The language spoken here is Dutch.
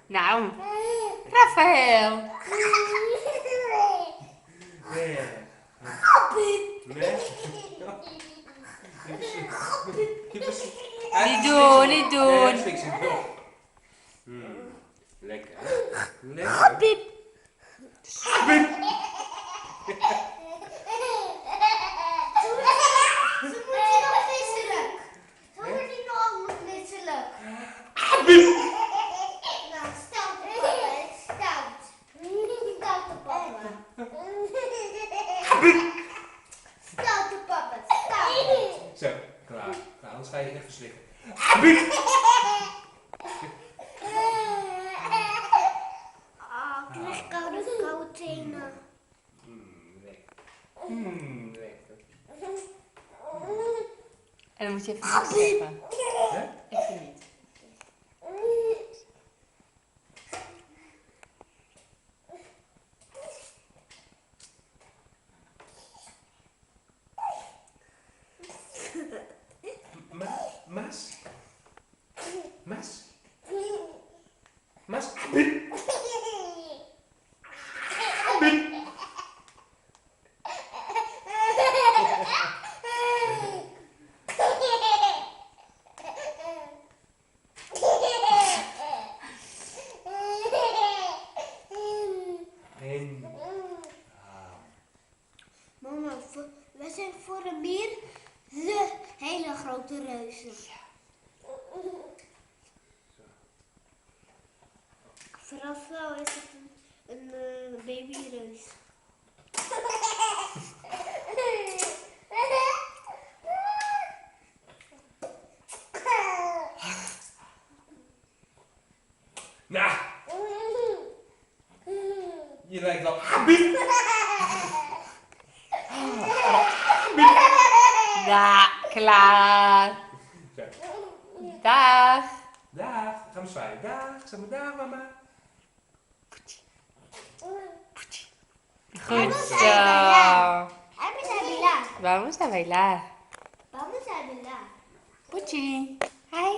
Nou, Rafael. Niet doen, niet doen. Lekker. Lekker. Zo, klaar. Nou, anders ga je echt verslikken. Ik krijg koude tenen. Lekker. En dan moet je even niks zeggen. Even niet. Mas? Mas? Mas? Mama, we zijn voor een meer de hele grote reuzen. Voor Rafael is het een babyreus. Nou, je lijkt wel. Ja, klaar. Zo. Dag. Dag, gaan we zwaaien. Dag, zeg maar dag mama. Goed zo. Vamos a bailar. Vamos a bailar. Vamos a bailar. Poetsie. Hi.